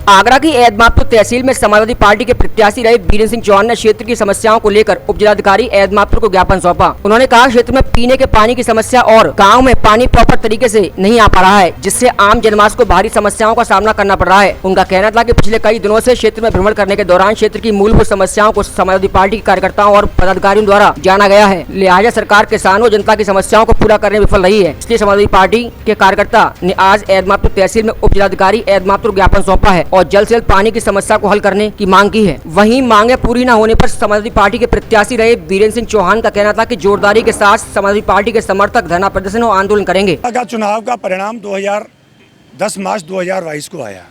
आगरा की एदमापुर तहसील में समाजवादी पार्टी के प्रत्याशी रहे वीरेंद्र सिंह चौहान ने क्षेत्र की समस्याओं को लेकर उपजिलाधिकारी एदमापुर को ज्ञापन सौंपा। उन्होंने कहा क्षेत्र में पीने के पानी की समस्या और गांव में पानी प्रॉपर तरीके से नहीं आ पा रहा है, जिससे आम जनमानस को भारी समस्याओं का सामना करना पड़ रहा है। उनका कहना था कि पिछले कई दिनों से क्षेत्र में भ्रमण करने के दौरान क्षेत्र की मूलभूत समस्याओं को समाजवादी पार्टी के कार्यकर्ताओं और पदाधिकारियों द्वारा जाना गया है, लिहाजा सरकार किसानों जनता की समस्याओं को पूरा करने में विफल रही है। इसलिए समाजवादी पार्टी के कार्यकर्ता ने आज एदमापुर तहसील में उपजिलाधिकारी एदमापुर को ज्ञापन सौंपा है और जल्द से जल्द पानी की समस्या को हल करने की मांग की है। वहीं मांगे पूरी न होने पर समाजवादी पार्टी के प्रत्याशी रहे वीरेंद्र सिंह चौहान का कहना था कि जोरदारी के साथ समाजवादी पार्टी के समर्थक धरना प्रदर्शन और आंदोलन करेंगे। चुनाव का परिणाम 10 मार्च 2022 को आया।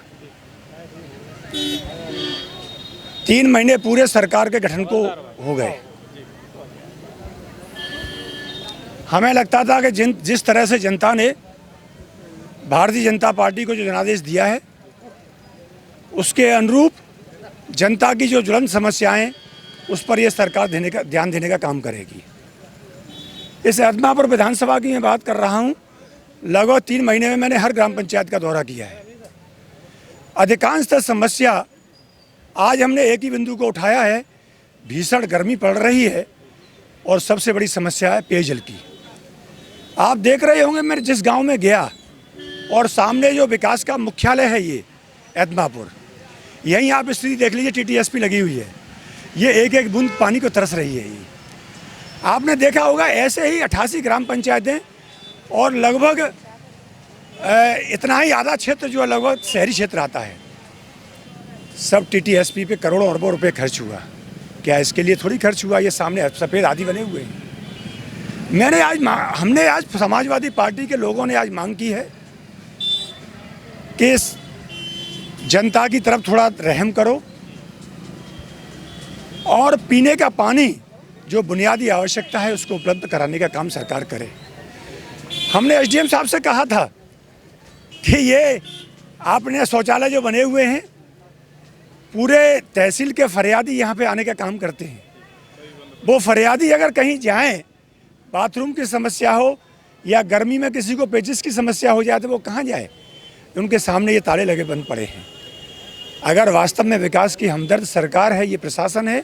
3 महीने पूरे सरकार के गठन को हो गए। हमें लगता था कि जिस तरह से जनता ने भारतीय जनता पार्टी को जो जनादेश दिया है, उसके अनुरूप जनता की जो ज्वलंत समस्याएं, उस पर यह सरकार ध्यान देने का काम करेगी। इस एदमापुर विधानसभा की मैं बात कर रहा हूं। लगभग 3 महीने में मैंने हर ग्राम पंचायत का दौरा किया है। अधिकांशतः समस्या आज हमने एक ही बिंदु को उठाया है। भीषण गर्मी पड़ रही है और सबसे बड़ी समस्या है पेयजल की। आप देख रहे होंगे, मैं जिस गांव में गया और सामने जो विकास का मुख्यालय है ये एदमापुर, यहीं आप स्थिति देख लीजिए, टीटीएसपी लगी हुई है। ये एक एक बूंद पानी को तरस रही है। ये आपने देखा होगा, ऐसे ही 88 ग्राम पंचायतें और लगभग इतना ही आधा क्षेत्र जो लगभग शहरी क्षेत्र आता है, सब टीटीएसपी पे करोड़ों अरबों रुपए खर्च हुआ। क्या इसके लिए थोड़ी खर्च हुआ? ये सामने सफ़ेद हाथी बने हुए हैं। हमने आज समाजवादी पार्टी के लोगों ने आज मांग की है कि इस जनता की तरफ थोड़ा रहम करो और पीने का पानी जो बुनियादी आवश्यकता है उसको उपलब्ध कराने का काम सरकार करे। हमने एसडीएम साहब से कहा था कि ये आपने शौचालय जो बने हुए हैं, पूरे तहसील के फरियादी यहाँ पे आने का काम करते हैं। वो फरियादी अगर कहीं जाएं, बाथरूम की समस्या हो या गर्मी में किसी को पेचिस की समस्या हो जाए तो वो कहाँ जाए? उनके सामने ये ताले लगे बंद पड़े हैं। अगर वास्तव में विकास की हमदर्द सरकार है, ये प्रशासन है,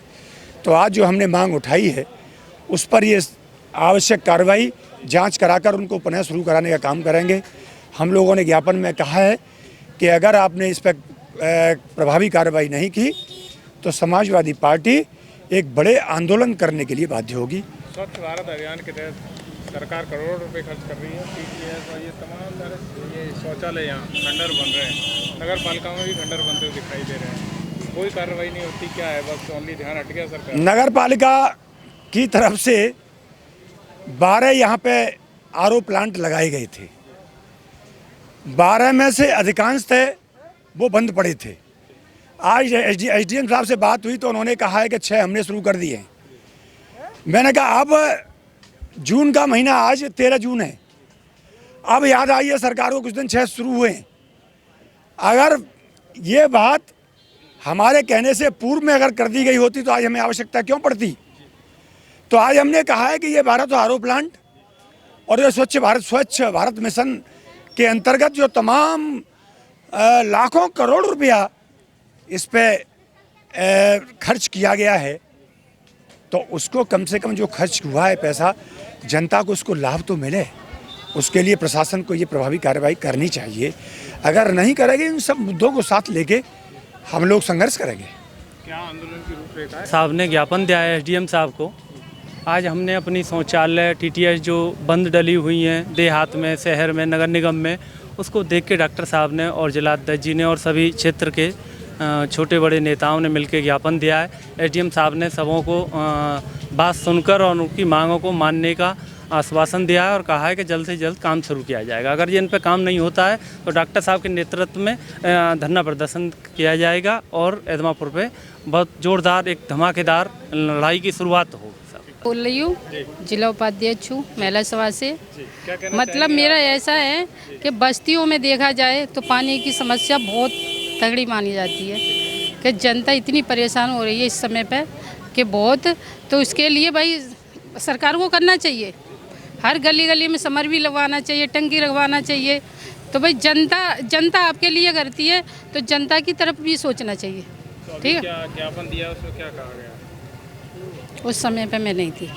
तो आज जो हमने मांग उठाई है उस पर ये आवश्यक कार्रवाई जांच कराकर उनको पुनः शुरू कराने का काम करेंगे। हम लोगों ने ज्ञापन में कहा है कि अगर आपने इस पर प्रभावी कार्रवाई नहीं की तो समाजवादी पार्टी एक बड़े आंदोलन करने के लिए बाध्य होगी। स्वच्छ भारत अभियान के तहत सरकार करोड़ों रुपए खर्च कर रही है। टीटीएस और ये तमाम ये शौचालय यहाँ खंडर बन रहे हैं। नगर पालिका में भी खंडर बनते हुए दिखाई दे रहे हैं। कोई कार्रवाई नहीं होती। क्या है, बस ओनली ध्यान हट गया सरकार? नगर पालिका की तरफ से 12 यहाँ पे आरओ प्लांट लगाए गए थे। 12 में से अधिकांश थे वो बंद पड़े थे। आज एसडीएम साहब से बात हुई तो उन्होंने कहा है कि 6 हमने शुरू कर दिए हैं। मैंने कहा अब जून का महीना, आज 13 जून है, अब याद आई है सरकार को कुछ दिन 6 शुरू हुए हैं। अगर ये बात हमारे कहने से पूर्व में अगर कर दी गई होती तो आज हमें आवश्यकता क्यों पड़ती? तो आज हमने कहा है कि ये 12 तो आरओ प्लांट और ये स्वच्छ भारत मिशन के अंतर्गत जो तमाम लाखों करोड़ रुपया इस पे खर्च किया गया है, तो उसको कम से कम जो खर्च हुआ है पैसा, जनता को उसको लाभ तो मिले। उसके लिए प्रशासन को ये प्रभावी कार्रवाई करनी चाहिए। अगर नहीं करेंगे, इन सब मुद्दों को साथ लेके हम लोग संघर्ष करेंगे। क्या आंदोलन की रूपरेखा है? साहब ने ज्ञापन दिया है एसडीएम साहब को। आज हमने अपनी शौचालय टीटीएस जो बंद डली हुई हैं देहात में, शहर में, नगर निगम में, उसको देख के डॉक्टर साहब ने और जिलाध्यक्ष जी ने और सभी क्षेत्र के छोटे बड़े नेताओं ने मिलकर ज्ञापन दिया है। एसडीएम साहब ने सबों को बात सुनकर और उनकी मांगों को मानने का आश्वासन दिया है और कहा है कि जल्द से जल्द काम शुरू किया जाएगा। अगर ये इन पर काम नहीं होता है तो डॉक्टर साहब के नेतृत्व में धरना प्रदर्शन किया जाएगा और एदमापुर पे बहुत जोरदार एक धमाकेदार लड़ाई की शुरुआत होगी। बोल रही हूँ, जिला उपाध्यक्ष हूँ महिला सभा से। मतलब मेरा ऐसा है कि बस्तियों में देखा जाए तो पानी की समस्या बहुत तगड़ी मानी जाती है कि जनता इतनी परेशान हो रही है इस समय पे कि बहुत। तो उसके लिए भाई सरकार को करना चाहिए, हर गली गली में समर भी लगवाना चाहिए, टंकी लगवाना चाहिए तो भाई जनता आपके लिए करती है, तो जनता की तरफ भी सोचना चाहिए। तो अभी ठीक है, क्या ज्ञापन दिया, उसमें क्या कहा गया? उस समय पे मैं नहीं थी।